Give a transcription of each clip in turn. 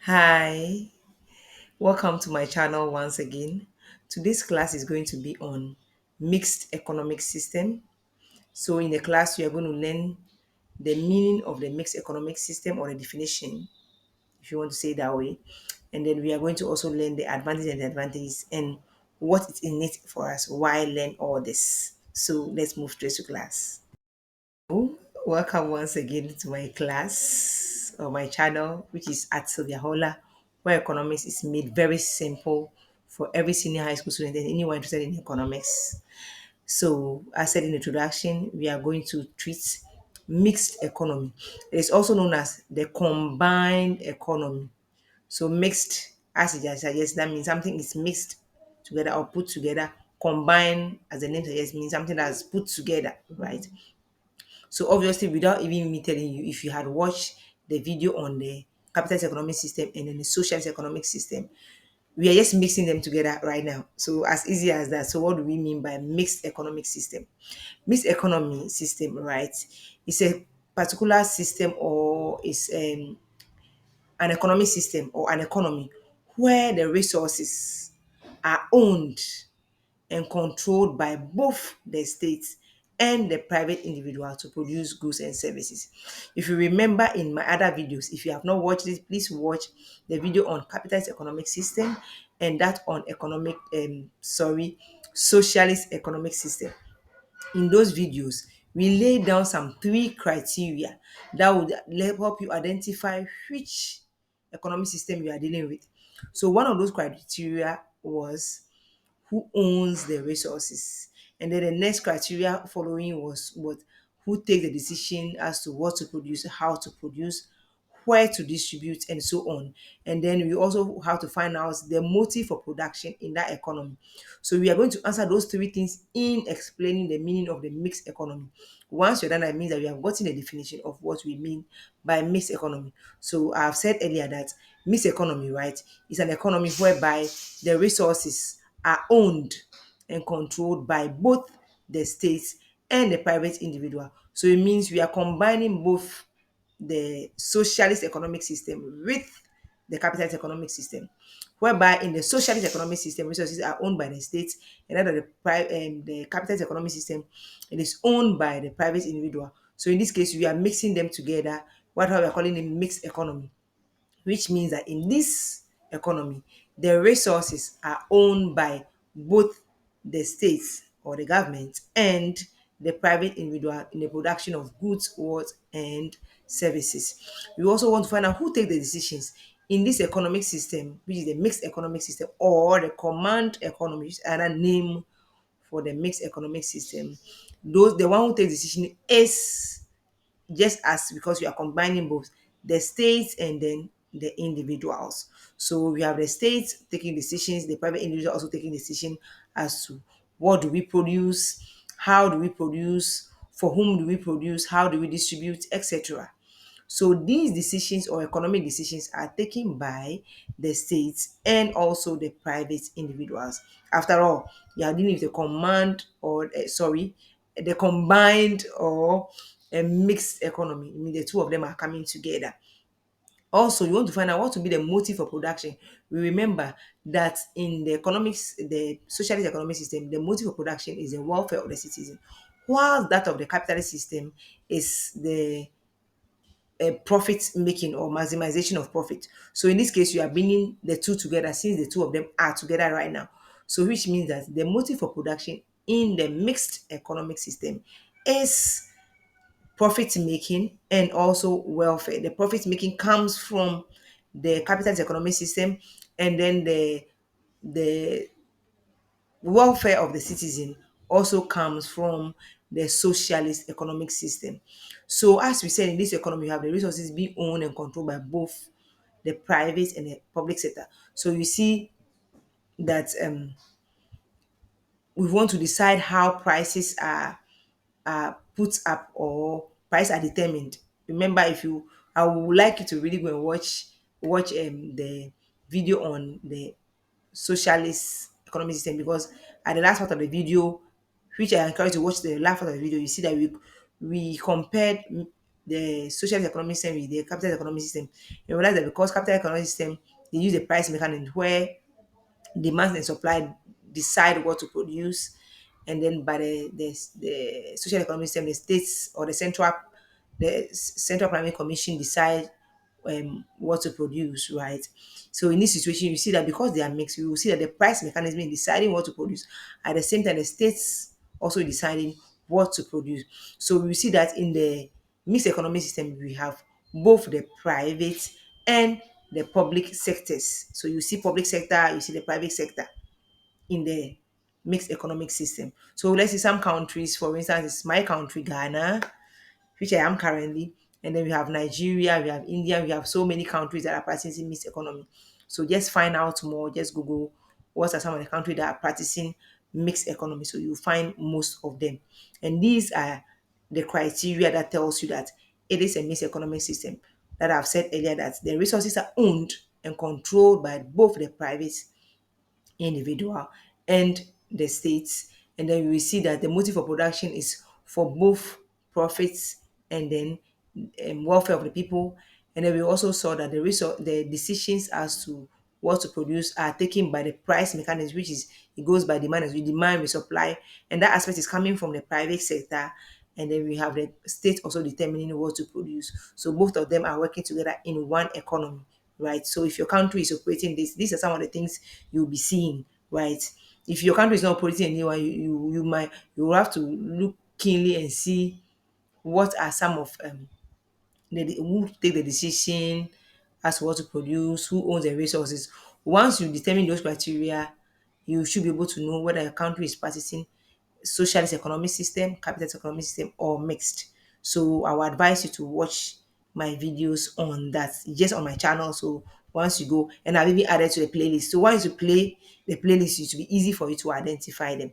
Hi, welcome to my channel once again. Today's class is going to be on mixed economic system. So in the class, we are going to learn the meaning of the mixed economic system or the definition, if you want to say it that way. And then we are going to also learn the advantages and disadvantages and what is in it for us. Why learn all this? So let's move straight to class. Welcome once again to my class or my channel, which is at Sylvia Hola, where economics is made very simple for every senior high school student and anyone interested in economics. So, as said in the introduction, we are going to treat mixed economy. It is also known as the combined economy. So, mixed, as it suggests, that means something is mixed together or put together. Combined, as the name suggests, means something that's put together, right? So obviously, without even me telling you, if you had watched the video on the capitalist economic system and then the socialist economic system, we are just mixing them together right now. So as easy as that. So what do we mean by mixed economic system? Mixed economy system, right? It's a particular system or is an economic system or an economy where the resources are owned and controlled by both the state and the private individual to produce goods and services. If you remember in my other videos, if you have not watched it, please watch the video on capitalist economic system and that on socialist economic system. In those videos, we lay down some three criteria that would help you identify which economic system you are dealing with. So one of those criteria was who owns the resources. And then the next criteria following was what who takes the decision as to what to produce, how to produce, where to distribute, and so on. And then we also have to find out the motive for production in that economy. So we are going to answer those three things in explaining the meaning of the mixed economy. Once you're done, that means that we have gotten a definition of what we mean by mixed economy. So I've said earlier that mixed economy, right, is an economy whereby the resources are owned and controlled by both the states and the private individual. So it means we are combining both the socialist economic system with the capitalist economic system, whereby in the socialist economic system, resources are owned by the state, and under the capitalist economic system, it is owned by the private individual. So in this case, we are mixing them together, what we are calling a mixed economy, which means that in this economy, the resources are owned by both the states or the government and the private individual in the production of goods, words, and services. We also want to find out who take the decisions in this economic system, which is the mixed economic system or the command economy, which is another name for the mixed economic system. Those the one who takes decision is just as because we are combining both the states and then the individuals. So we have the states taking decisions, the private individual also taking decision as to what do we produce, how do we produce, for whom do we produce, how do we distribute, etc. So these decisions or economic decisions are taken by the states and also the private individuals. After all, you are dealing with a command or the combined or a mixed economy. I mean, the two of them are coming together. Also, you want to find out what will be the motive for production. We remember that in the economics, the socialist economic system, the motive for production is the welfare of the citizen, while that of the capitalist system is the profit making or maximization of profit. So in this case, you are bringing the two together since the two of them are together right now. So which means that the motive for production in the mixed economic system is profit making and also welfare. The profit making comes from the capitalist economic system, and then the welfare of the citizen also comes from the socialist economic system. So as we said, in this economy, you have the resources being owned and controlled by both the private and the public sector. So you see that we want to decide how prices are put up or price are determined. Remember, if you I would like you to really go and watch the video on the socialist economic system, because at the last part of the video, which I encourage you to watch the last part of the video, you see that we compared the social economic system with the capital economic system, you realize that because capital economic system, they use a price mechanism where demand and supply decide what to produce, and then by the social economic system, the states or the central planning commission decide what to produce, right? So in this situation, you see that because they are mixed, you will see that the price mechanism in deciding what to produce, at the same time, the states also deciding what to produce. So we see that in the mixed economic system, we have both the private and the public sectors. So you see public sector, you see the private sector in the mixed economic system. So let's see some countries, for instance, it's my country, Ghana, which I am currently, and then we have Nigeria, we have India, we have so many countries that are practicing mixed economy. So just find out more, just Google what are some of the countries that are practicing mixed economy. So you find most of them. And these are the criteria that tells you that it is a mixed economic system. That I've said earlier that the resources are owned and controlled by both the private individual and the states. And then we see that the motive for production is for both profits and then welfare of the people. And then we also saw that the decisions as to what to produce are taken by the price mechanism, which is it goes by demand, as we demand, we supply, and that aspect is coming from the private sector. And then we have the state also determining what to produce. So both of them are working together in one economy, right? So if your country is operating this, these are some of the things you'll be seeing, right? If your country is not operating anyone, you will have to look keenly and see what are some of who take the decision as to what to produce, who owns the resources. Once you determine those criteria, you should be able to know whether your country is practicing socialist economic system, capitalist economic system, or mixed. So I would advise you to watch my videos on that, just on my channel. So once you go, and I've even added to the playlist. So once you play the playlist, it will be easy for you to identify them.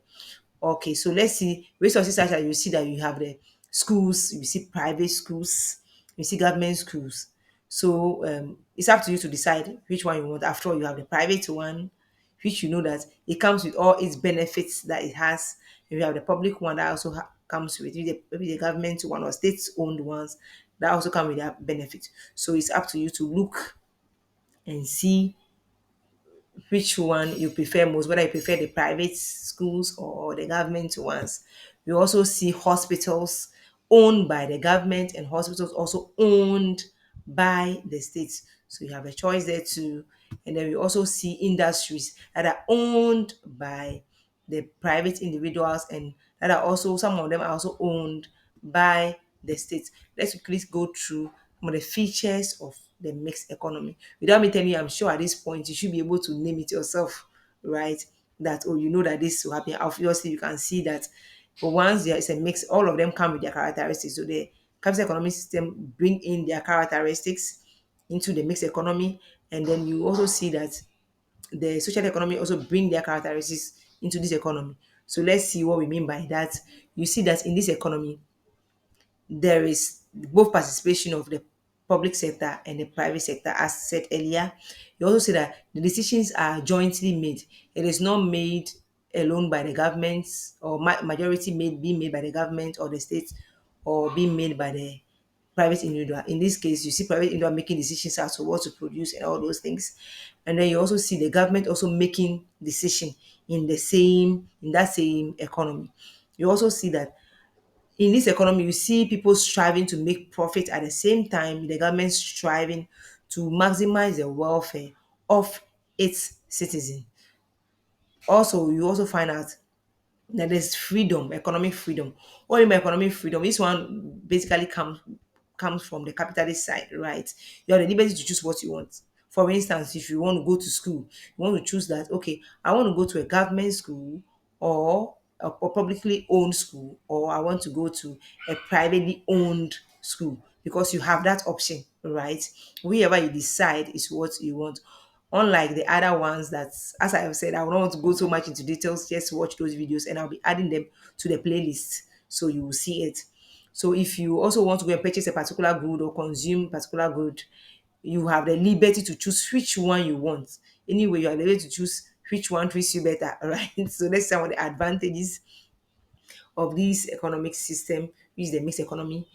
Okay, so let's see resources such as you see that you have the schools, you see private schools, you see government schools. So it's up to you to decide which one you want. After all, you have the private one, which you know that it comes with all its benefits that it has. And you have the public one that also comes with maybe the government one or state-owned ones that also come with their benefits. So it's up to you to look and see which one you prefer most, whether you prefer the private schools or the government ones. We also see hospitals owned by the government and hospitals also owned by the states. So you have a choice there too. And then we also see industries that are owned by the private individuals, and that are also, some of them are also owned by the state. Let's quickly go through some of the features of the mixed economy. Without me telling you, I'm sure at this point you should be able to name it yourself, right? That, oh, you know that this will happen. Obviously, you can see that once there is a mix, all of them come with their characteristics. So the capital economic system bring in their characteristics into the mixed economy, and then you also see that the social economy also bring their characteristics into this economy. So let's see what we mean by that. You see that in this economy, there is both participation of the public sector and the private sector, as said earlier. You also see that the decisions are jointly made. It is not made alone by the governments, or majority made being made by the government or the state, or being made by the private individual. In this case, you see private individual making decisions as to what to produce and all those things. And then you also see the government also making decision in that same economy. You also see that in this economy, you see people striving to make profit at the same time, the government striving to maximize the welfare of its citizens. Also, you also find out that there's freedom, economic freedom. What in economic freedom, this one basically comes from the capitalist side, right? You have the liberty to choose what you want. For instance, if you want to go to school, you want to choose that, okay, I want to go to a government school, or a publicly owned school, or I want to go to a privately owned school, because you have that option, right? Wherever you decide is what you want. Unlike the other ones that, as I have said, I don't want to go so much into details, just watch those videos and I'll be adding them to the playlist so you will see it. So if you also want to go and purchase a particular good or consume particular good, you have the liberty to choose which one you want. Anyway, you are able to choose which one treats you better, right? So that's some of the advantages of this economic system, which is the mixed economy.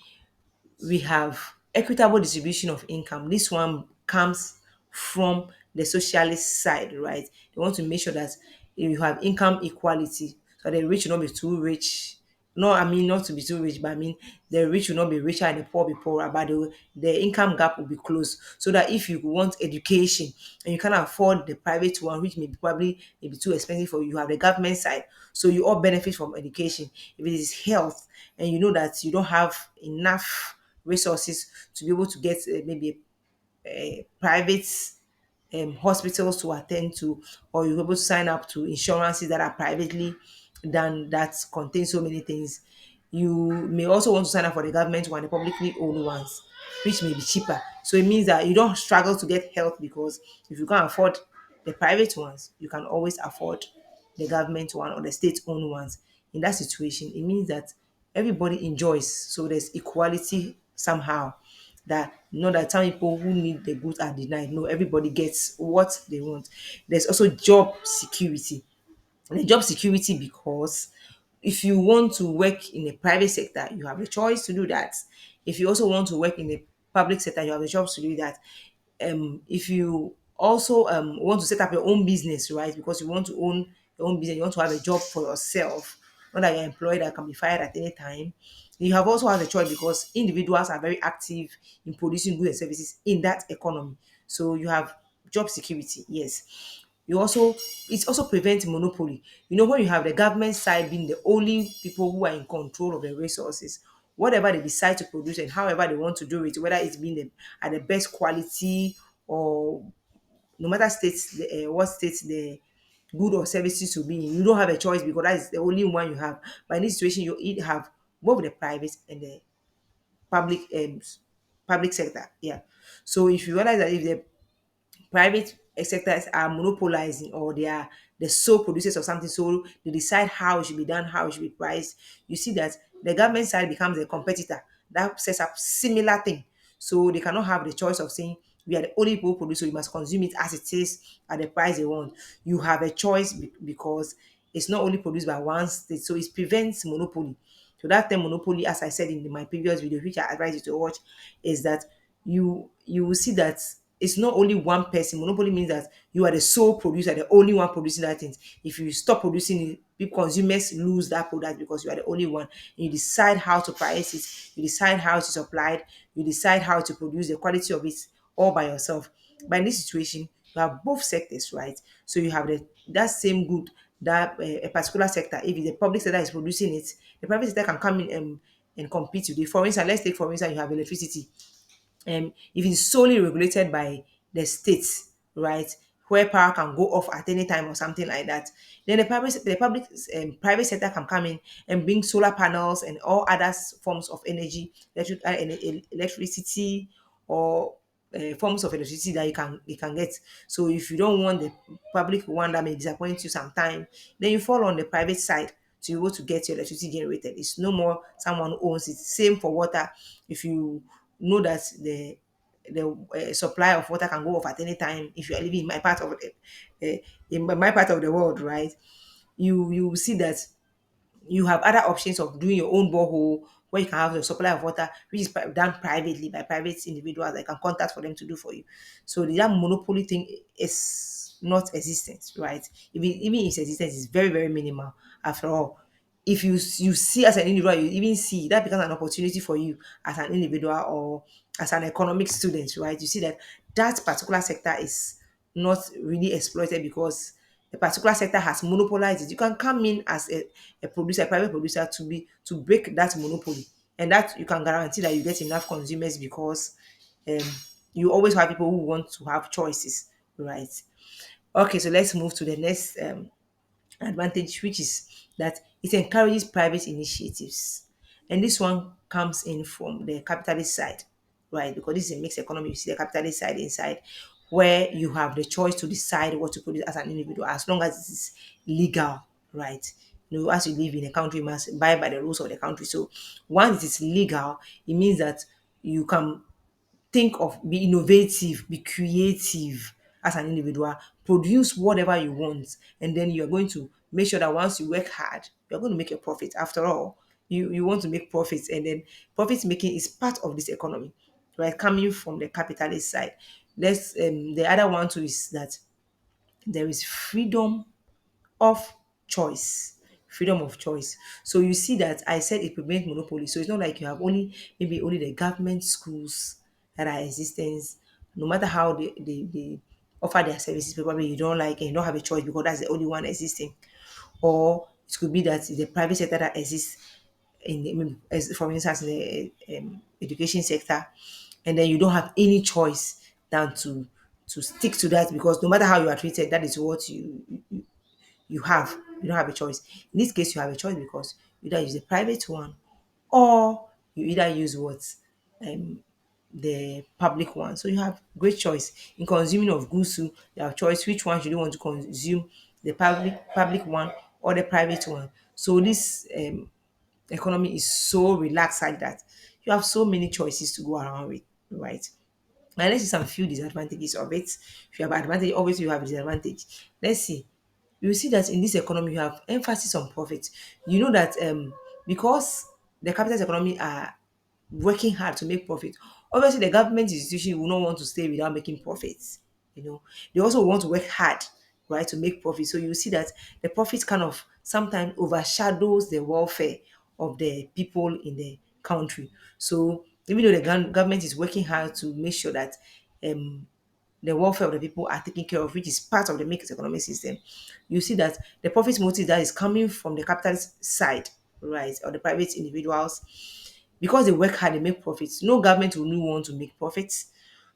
we have equitable distribution of income. This one comes from the socialist side, right? They want to make sure that you have income equality, so the rich will not be too rich. No, I mean not to be too rich, but I mean the rich will not be richer and the poor be poorer, but the income gap will be closed. So that if you want education and you can't afford the private one, which may be probably maybe too expensive for you, you have the government side. So you all benefit from education. If it is health and you know that you don't have enough resources to be able to get maybe a private hospitals to attend to, or you're able to sign up to insurances that are privately done that contain so many things. You may also want to sign up for the government one, the publicly owned ones, which may be cheaper. So it means that you don't struggle to get health, because if you can't afford the private ones, you can always afford the government one or the state owned ones. In that situation, it means that everybody enjoys. So there's equality somehow, that not that some people who need the goods are denied. No, everybody gets what they want. There's also job security. And the job security, because if you want to work in the private sector, you have a choice to do that. If you also want to work in the public sector, you have a choice to do that. If you also want to set up your own business, right? Because you want to own your own business, you want to have a job for yourself, not that you're employed that can be fired at any time. You have also have a choice, because individuals are very active in producing goods and services in that economy. So you have job security, yes. You also, it also prevents monopoly. You know, when you have the government side being the only people who are in control of the resources, whatever they decide to produce and however they want to do it, whether it's being at the best quality, or no matter states what states the good or services to be in, you don't have a choice, because that is the only one you have. But in this situation, you either have both the private and the public public sector. Yeah. So if you realize that if the private sectors are monopolizing, or they are the sole producers of something, so they decide how it should be done, how it should be priced, you see that the government side becomes a competitor that sets up similar thing. So they cannot have the choice of saying we are the only people who produce, so you must consume it as it is at the price they want. You have a choice, because it's not only produced by one state, so it prevents monopoly. So that term monopoly, as I said in my previous video, which I advise you to watch, is that you will see that it's not only one person. Monopoly means that you are the sole producer, the only one producing that thing. If you stop producing it, people, consumers lose that product, because you are the only one. And you decide how to price it, you decide how it's supplied, you decide how to produce the quality of it all by yourself. But in this situation, you have both sectors, right? So you have that same good that a particular sector, if the public sector is producing it, the private sector can come in and compete with it. For instance, let's take for instance, you have electricity. If it's solely regulated by the states, right, where power can go off at any time or something like that, then the private sector can come in and bring solar panels and all other forms of energy, electricity, or forms of electricity that you can get. So if you don't want the public one that may disappoint you sometime, then you fall on the private side to be able to get your electricity generated. It's no more someone who owns it. Same for water. If you know that the supply of water can go off at any time, if you are living in my part of my part of the world, right, you will see that you have other options of doing your own borehole, where you can have the supply of water, which is done privately by private individuals that you can contact for them to do for you. So that monopoly thing is not existent, right? If it even is existent, it's very, very minimal. After all, if you see as an individual, you even see that becomes an opportunity for you as an individual or as an economic student, right? You see that that particular sector is not really exploited, because a particular sector has monopolized it. You can come in as a producer, a private producer, to break that monopoly, and that you can guarantee that you get enough consumers, because um, you always have people who want to have choices, right? Okay, so let's move to the next advantage, which is that it encourages private initiatives. And this one comes in from the capitalist side, right? Because this is a mixed economy. You see the capitalist side inside, where you have the choice to decide what to produce as an individual, as long as it is legal, right? You know, as you live in a country, you must abide by the rules of the country. So once it is legal, it means that you can think of, be innovative, be creative as an individual, produce whatever you want, and then you're going to make sure that once you work hard, you're going to make a profit. After all, You want to make profits, and then profit making is part of this economy, right? Coming from the capitalist side. Let's The other one too is that there is freedom of choice. Freedom of choice. So you see that I said it prevents monopoly. So it's not like you have only the government schools that are existence. No matter how they offer their services, probably you don't like and you don't have a choice because that's the only one existing. Or it could be that it's the private sector that exists in maybe as for instance in the education sector, and then you don't have any choice than to stick to that, because no matter how you are treated, that is what you have. You don't have a choice. In this case, you have a choice because you either use the private one, or you either use what um the public one. So you have great choice in consuming of goods. You have choice which one should you want to consume, the public one or the private one. So this economy is so relaxed like that you have so many choices to go around with, right? Now let's see some few disadvantages of it. If you have advantage, always you have a disadvantage. Let's see. You see that in this economy you have emphasis on profit. You know that because the capitalist economy are working hard to make profit, obviously the government institution will not want to stay without making profits. They also want to work hard, right, to make profit. So you see that the profit kind of sometimes overshadows the welfare of the people in the country. So even though the government is working hard to make sure that um the welfare of the people are taken care of, which is part of the mixed economic system, you see that the profit motive that is coming from the capitalist side, right, or the private individuals, because they work hard, they make profits. No government will really want to make profits.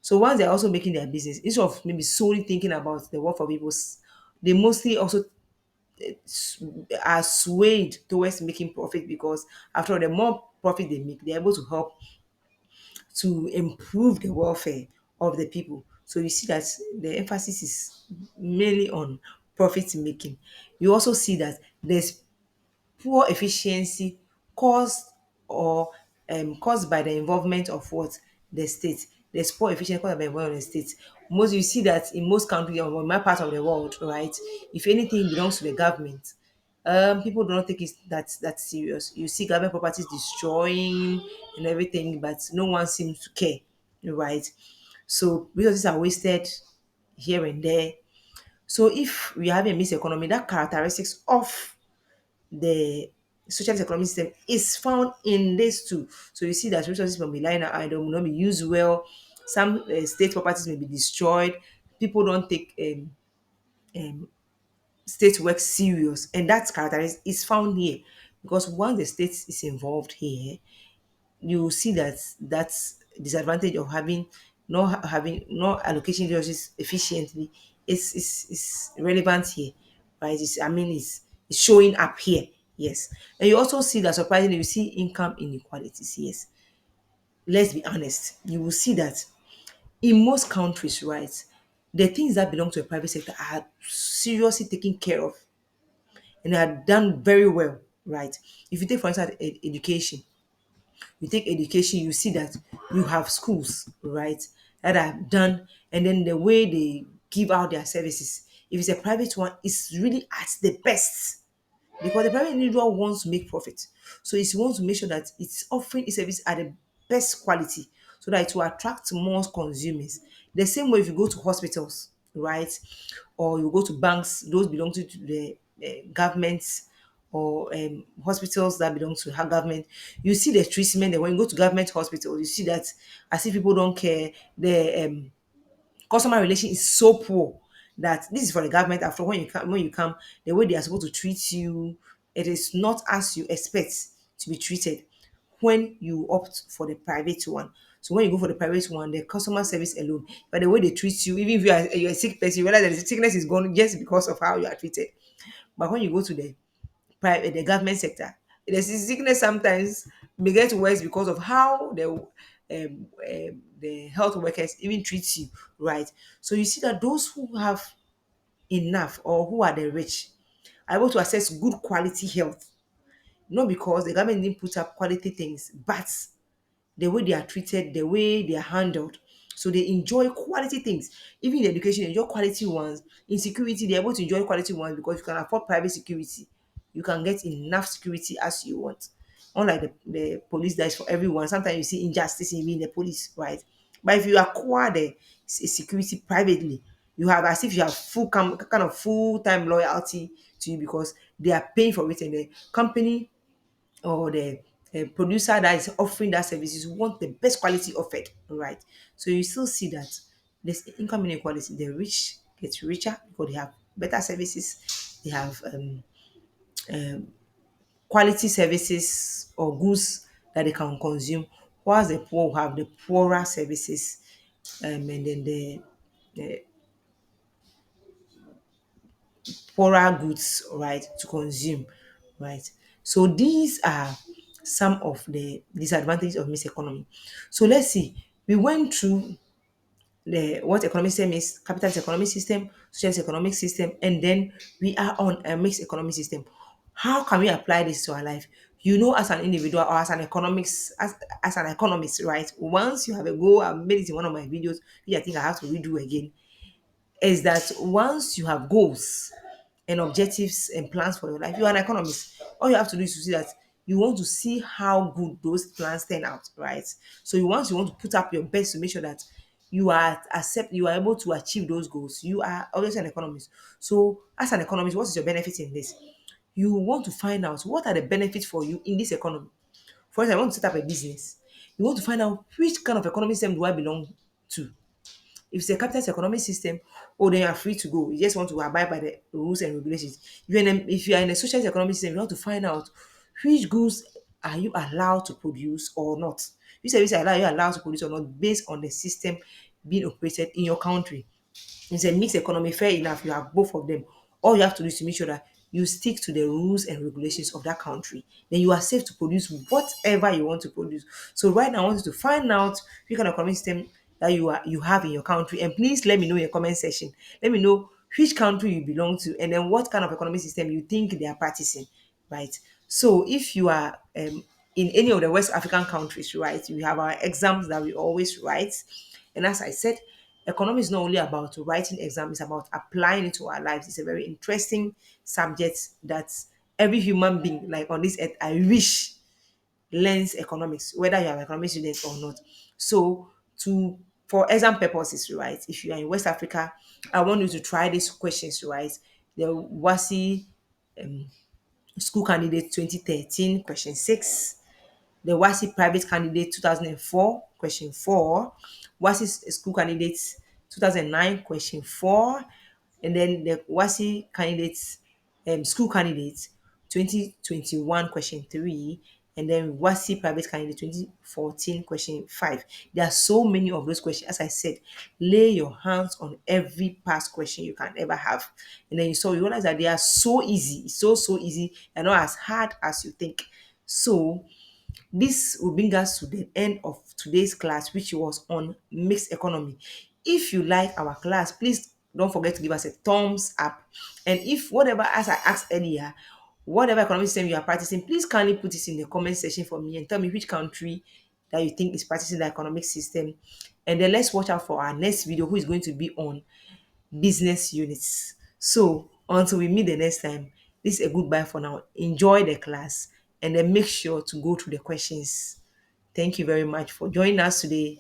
So once they're also making their business, instead of maybe solely thinking about the welfare of people, they mostly also are swayed towards making profit, because after all, the more profit they make, they're able to help to improve the welfare of the people. So you see that the emphasis is mainly on profit making. You also see that there's poor efficiency caused or caused by the involvement of what the state. There's poor efficiency caused by the involvement of the state. Most You see that in most countries or in my part of the world, right? If anything belongs to the government, people do not take it that serious. You see government properties destroying and everything, but no one seems to care, right? So resources are wasted here and there. So if we have a mixed economy, that characteristics of the socialist economic system is found in this too. So you see that resources will be lying idle, will not be used well. Some state properties may be destroyed. People don't take um, state work serious, and that characteristic is found here, because once the state is involved here, you will see that that's disadvantage of having not allocating resources efficiently is relevant here, right? It's showing up here, yes. And you also see that surprisingly, you see income inequalities, yes. Let's be honest, you will see that in most countries, right, the things that belong to the private sector are seriously taken care of and are done very well, right? If you take, for instance, education, you see that you have schools, right, that are done, and then the way they give out their services, if it's a private one, it's really at the best, because the private individual wants to make profit. So it wants to make sure that it's offering its service at the best quality, so that it will attract more consumers. The same way if you go to hospitals, right, or you go to banks, those belong to the governments, or hospitals that belong to her government, you see the treatment. And when you go to government hospitals, you see that as if people don't care. The customer relation is so poor that this is for the government. After when you come, the way they are supposed to treat you, it is not as you expect to be treated when you opt for the private one. So when you go for the private one, the customer service alone, but the way they treat you, even if you're a sick person, you realize that the sickness is gone just because of how you are treated. But when you go to the government sector, the sickness sometimes may get worse because of how the health workers even treat you, right? So you see that those who have enough, or who are the rich, are able to access good quality health, not because the government didn't put up quality things, but the way they are treated, the way they are handled. So they enjoy quality things. Even in education, they enjoy quality ones. In security, they're able to enjoy quality ones because you can afford private security. You can get enough security as you want. unlike the police that is for everyone. Sometimes you see injustice in the police, right? But if you acquire the security privately, you have as if you have kind of full time loyalty to you because they are paying for it, and the company or the producer that is offering that services want the best quality offered, right? So you still see that there's income inequality. The rich get richer because they have better services, they have quality services or goods that they can consume, whilst the poor have the poorer services, and then the poorer goods, right, to consume, right? So these are some of the disadvantages of mixed economy. So let's see. We went through the what economic system is, capitalist economic system, socialist economic system, and then we are on a mixed economic system. How can we apply this to our life? You know, as an individual or as an economist, right? Once you have a goal, I made it in one of my videos, which I think I have to redo again, is that once you have goals and objectives and plans for your life, you're an economist. All you have to do is to see that you want to see how good those plans turn out, right? So you want to put up your best to make sure that you are able to achieve those goals. You are obviously an economist. So as an economist, what is your benefit in this? You want to find out what are the benefits for you in this economy. For example, I want to set up a business. You want to find out which kind of economic system do I belong to. If it's a capitalist economic system, oh, then you are free to go. You just want to abide by the rules and regulations. If you are in a socialist economic system, you want to find out which goods are you allowed to produce or not. Which services are you allowed to produce or not based on the system being operated in your country. It's a mixed economy, fair enough. You have both of them. All you have to do is to make sure that you stick to the rules and regulations of that country. Then you are safe to produce whatever you want to produce. So right now, I want you to find out which kind of economic system that you have in your country, and please let me know in your comment section. Let me know which country you belong to, and then what kind of economic system you think they are practicing, right? So if you are in any of the West African countries, right, we have our exams that we always write, and as I said, economy is not only about writing exams, it's about applying it to our lives. It's a very interesting subject that every human being, like on this earth, I wish learns economics, whether you're an economic student or not. So, to for exam purposes, right? If you are in West Africa, I want you to try these questions, right? The WASI School Candidate 2013, question 6. The WASI Private Candidate 2004, question 4. WASI School Candidate 2009, question 4. And then the WASI Candidates, School Candidates 2021, question 3. And then WASI Private Candidate 2014, question 5. There are so many of those questions. As I said, lay your hands on every past question you can ever have. And then you realize that they are so easy. It's so easy and not as hard as you think. So this will bring us to the end of today's class, which was on mixed economy. If you like our class, please don't forget to give us a thumbs up. And if whatever, as I asked earlier, whatever economic system you are practicing, please kindly put it in the comment section for me and tell me which country that you think is practicing the economic system. And then let's watch out for our next video, who is going to be on business units. So until we meet the next time, this is a goodbye for now. Enjoy the class and then make sure to go through the questions. Thank you very much for joining us today.